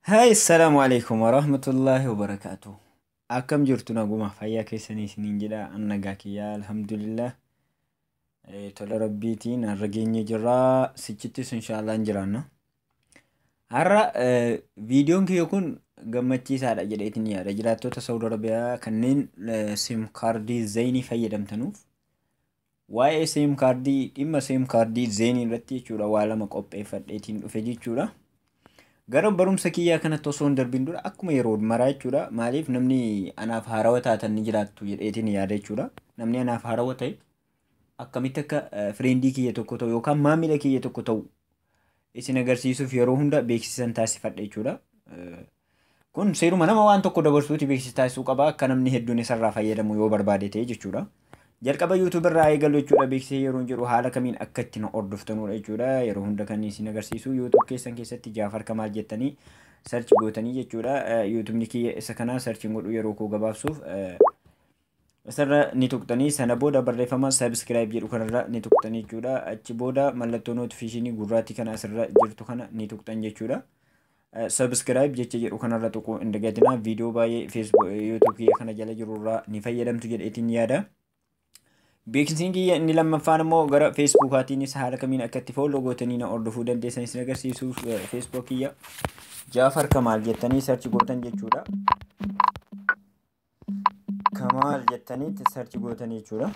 Hai, assalamualaikum warahmatullahi wabarakatuh. Akkam jirtu naguma fayyaa keessanii isiniin jedha annagaa kiyyaa alhamdulillah. Tola rabbiitiin har'a geenye jirraa sichittis inshaallah hin jiraanna. Har'a viidiyoon kiyya kun gammachiisaadha jedheetiin yaada jiraattota Saudi Arabiyaa kanneen sim kaardii zeenii fayyadamtanuuf waa'ee sim kaardii dhimma sim kaardii zeenii irratti jechuudha waa lama qopheeffadheetiin dhufe jechuudha. Gara barumsa kiyyaa kanatti osoo hin darbin dura akkuma yeroo maraa jechuudha. Maaliif namni anaaf haarawaa taatan ni jiraattu jedheetiin yaada jechuudha. Namni anaaf haarawaa ta'e akkamitti akka firiindii kiyya tokko ta'u yookaan maamila kiyya tokko ta'u isin agarsiisuuf yeroo hunda beeksisan taasifadha jechuudha. Kun seeruma nama waan tokko dabarsuuti beeksisa taasisuu qaba akka namni hedduun isarraa fayyadamu yoo barbaade ta'e jechuudha. Jalqaba YouTube irraa eegalu jechuudha beeksisa yeroo jedhu haala kamiin akka ittiin hordoftanudha jechuudha. Yeroo hunda kan isin agarsiisu YouTube keessan keessatti Jaafar Kamaal jettanii search gootanii jechuudha. YouTube kiyya isa kanaa search godhu yeroo koo gabaabsuuf isarra ni tuqxanii sana booda barreeffama subscribe jedhu kanarra ni tuqxanii jechuudha. Achi booda mallattoo notifiikeeshinii gurraattii kana asirra jirtu kana ni tuqxan jechuudha. Subscribe jecha jedhu kanarra tuquu hin dagatinaa. Viidiyoo baay'ee Facebook YouTube kiyya kana jala jirurraa ni fayyadamtu jedheetiin yaada. Beeksisni kiyya inni lammaffaan immoo gara Facebookaatiinis haala kamiin akka itti follow gootanii na hordofuu dandeessan isin agarsiisuuf Facebook kiyya Jaafar Kamaal jettanii search gootan jechuudha. Kamaal jettanii search gootan jechuudha.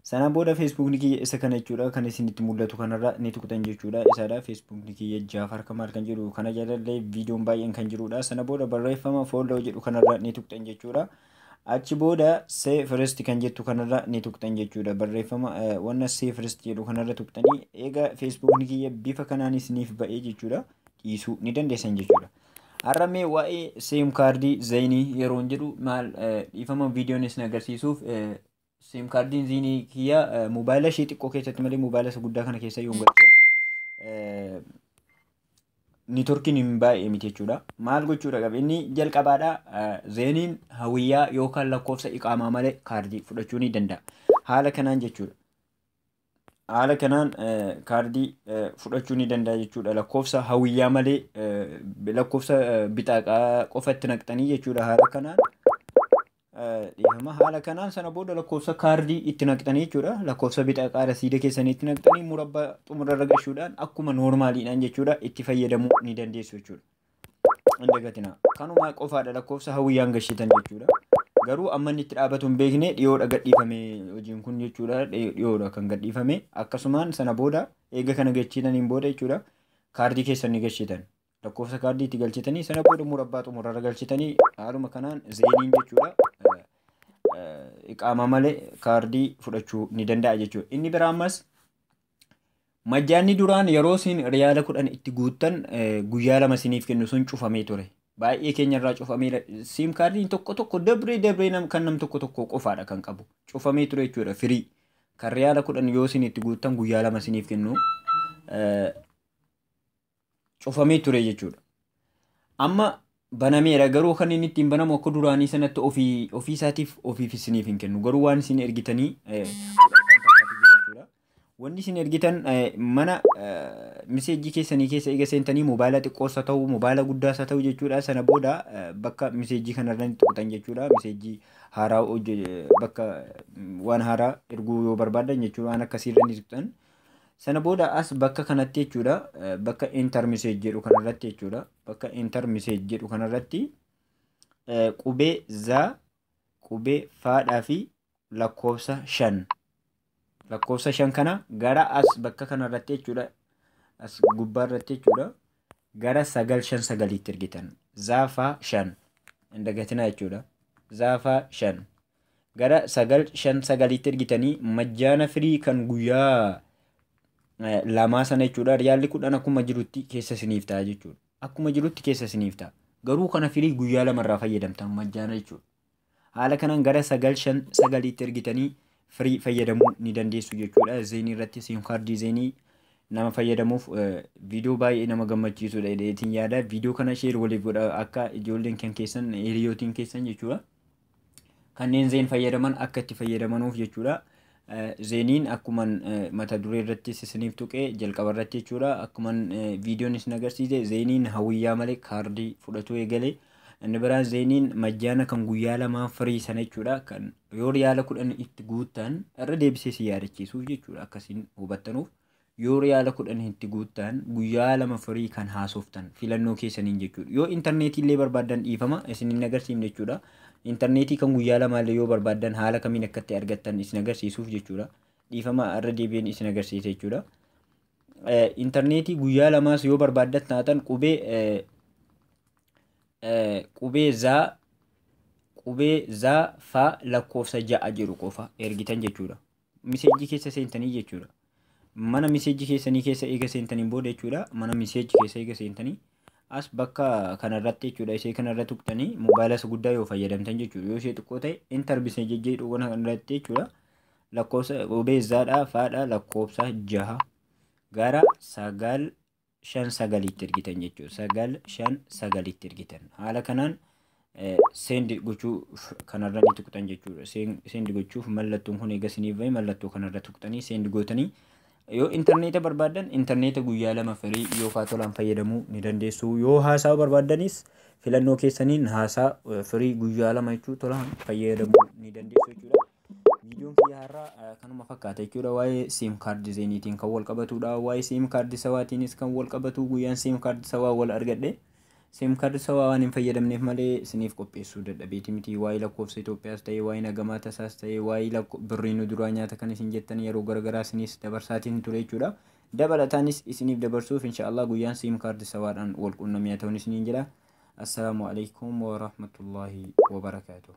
Sana booda Facebook kiyya isa kana jechuudha kan isinitti mul'atu kanarra ni tuqxan jechuudha. Isaadha Facebook kiyya Jaafar Kamaal kan jedhu kana jalallee viidiyoon baay'een kan jirudha. Sana booda barreeffama follow jedhu kanarra ni tuqxan jechuudha. Achi booda see first kan jettu kanarra ni tuqxan jechuudha. Barreeffama wanna see first jedhu kanarra tuqxanii eega Facebook kiyya bifa kanaan isiniif ba'ee jechuudha dhiisuu ni dandeessan jechuudha. Har'a mee waa'ee sim kaardii zeenii yeroo jedhu maal dhiifama viidiyoon isin agarsiisuuf sim kaardiin zeenii kiyya mobaayila ishee xiqqoo keessatti malee mobaayila isa guddaa kana keessa yoo galche niitorkiin hin baay'ee miti jechuudha. Maal gochuudha qaba inni jalqabaadha zeeniin hawiyyaa yookaan lakkoofsa iqaamaa malee kaardii fudhachuu ni danda'a. Haala kanaan jechuudha. Haala kanaan kaardii fudhachuu ni danda'a jechuudha. Lakkoofsa hawiyyaa malee lakkoofsa bitaaqaa qofatti naqxanii jechuudha. Haala kanaan dhiifama haala kanaan sana booda lakkoofsa kaardii itti naqxanii jechuudha. Lakkoofsa bitaaqaa rasiida keessanii itti naqxanii murabbaa xumurarra gashuudhaan akkuma noormaaliidhaan jechuudha itti fayyadamuu ni dandeessu jechuudha. Hin dagatinaa. Kanuma qofaadha lakkoofsa hawiyyaan gashitan jechuudha. Garuu amma inni itti dhaabatu hin beekne dhiyoodha gadhiifame hojiin kun jechuudha. Dhiyoodha kan gadhiifame akkasumaan sana booda eega kana gachitaniin booda jechuudha kaardii keessan ni gashitan. Lakkoofsa kaardii itti galchitanii sana booda murabbaa xumurarra galchitanii haaluma kanaan zeeniin jechuudha. Iqaama malee kaardii fudhachuu ni danda'a jechuudha. Inni biraa ammas majjaanni duraan yeroo isin riyaala 10 itti guuttan guyyaa lama isiniif kennu sun cufamee ture. Baay'ee keenyarraa cufameera. Sim kaardiin tokko tokko dabree kan nam tokko tokko qofaadha kan qabu. Cufamee ture jechuudha firii. Kan riyaala 10 yoo isin itti guuttan guyyaa lama isiniif kennu cufamee ture jechuudha. Amma banameera garuu kan inni ittiin banamu akka duraanii sanatti ofii isaatiif ofiif isiniif hin kennu. Garuu waan isin ergitanii wanni isin ergitan mana miseejii keessanii keessa eega seentanii mobaayila xiqqoosa ta'u mobaayila guddaasa ta'u jechuudha. Sana booda bakka miseejii kanarra ni tuqxan jechuudha. Miseejii haaraa bakka waan haaraa erguu yoo barbaadan jechuudha waan akkasiirra ni tuqxan. Sana booda as bakka kanatti jechuudha bakka enter message jedhu kanarratti jechuudha bakka enter message jedhu kanarratti qubee za qubee faadhaa fi lakkoofsa 5 kana gara as bakka kanarratti jechuudha as gubbaarratti jechuudha gara 959 ergitan zaafaa 5 hin dagatinaa jechuudha zaafaa 5 gara 959 ergitanii majjaana firii kan guyyaa lamaa sana jechuudha riyaalli 10 akkuma jirutti keessa isiniif ta'a jechuudha. Akkuma jirutti keessa isiniif ta'a. Garuu kana firii guyyaa lamarraa fayyadamtan majjaana jechuudha. Haala kanaan gara 959 ergitanii firii fayyadamuu ni dandeessu jechuudha. Zeenii irratti sim kaardii zeenii nama fayyadamuuf viidiyoo baay'ee nama gammachiisudha jedheetiin yaada. Viidiyoo kana sheer waliif godha akka ijoolleen kan keessan hiriyootiin keessan jechuudha. Kanneen zeen fayyadaman akka itti fayyadamanuuf jechuudha. Zeeniin akkuman mata duree irratti isiniif tuqee jalqaba irratti jechuudha. Akkuman viidiyoon isin agarsiise zeeniin hawwiyyaa malee kaardii fudhatuu eegalee. Inni biraan zeeniin majjaana kan guyyaa lamaa firii sana jechuudha. Kan yoo riyaala 10 itti guuttan irra deebisee si yaadachiisuuf jechuudha. Akkasiin hubattanuuf yoo riyaala 10 itti guuttan guyyaa lama firii kan haasoftan filannoo keessaniin jechuudha. Yoo intarneetii illee barbaadan dhiifama isin agarsiifne jechuudha. Intarneetii kan guyyaa lama illee yoo barbaadan haala kamiin akka itti argattan isin agarsiisuuf jechuudha. Dhiifama irra deebiin isin agarsiise jechuudha. Intarneetii guyyaa lamaas yoo barbaadan taatan qubee zaa faa lakkoofsa 6 jiru qofa ergitan jechuudha. Miseejii keessa seentanii jechuudha. Mana miseejii keessanii keessa eega seentaniin booda jechuudha. Mana miseejii keessa eega seentanii as bakka kanarratti jechuudha. Ishee kanarra tuqxanii moobaayila isa guddaa yoo fayyadamtan jechuudha. Yoo ishee xiqqoo ta'e intar jedhuu kanarratti jechuudha. Lakkoofsa qubee zaadhaa faadhaa lakkoofsa 6 gara 959 ergitan jechuudha. 959 ergitan. Haala kanaan seendi gochuuf kanarra ni tuqxan jechuudha. Seendi gochuuf mallattoon kun eega isiniif bahe mallattoo kanarra tuqxanii seendi gootanii yoo intarneeta barbaadan intarneeta guyyaa lama firii yookaan tolaan fayyadamuu ni dandeessu. Yoo haasaa barbaadanis filannoo keessaniin haasaa firii guyyaa lama jechuun tolaan fayyadamuu ni dandeessu jechuudha. Viidiyoon kiyya har'aa kanuma fakkaata jechuudha. Waa'ee siim kaardii zeeniitiin kan wal qabatudha. Waa'ee siim kaardii sawaatiinis kan wal qabatu. Guyyaan siim kaardii sawaa wal argadhe. Siim kaardii sawaa waan hin fayyadamneef malee isiniif qopheessuu dadhabeeti miti. Waa'ee lakkoofsa Itoophiyaas ta'ee waa'ee nagamaa tasaas ta'ee waa'ee birrii nu duraa nyaata kan isin jettan yeroo garagaraa isinis dabarsaatiin ture jechuudha. Dabalataanis isiniif dabarsuuf inshaallah guyyaan siim kaardii sawaadhaan wal quunnamee ta'uun isiniin jedha. Assalaamu alaikum wa rahmatullahi wa barakaatuh.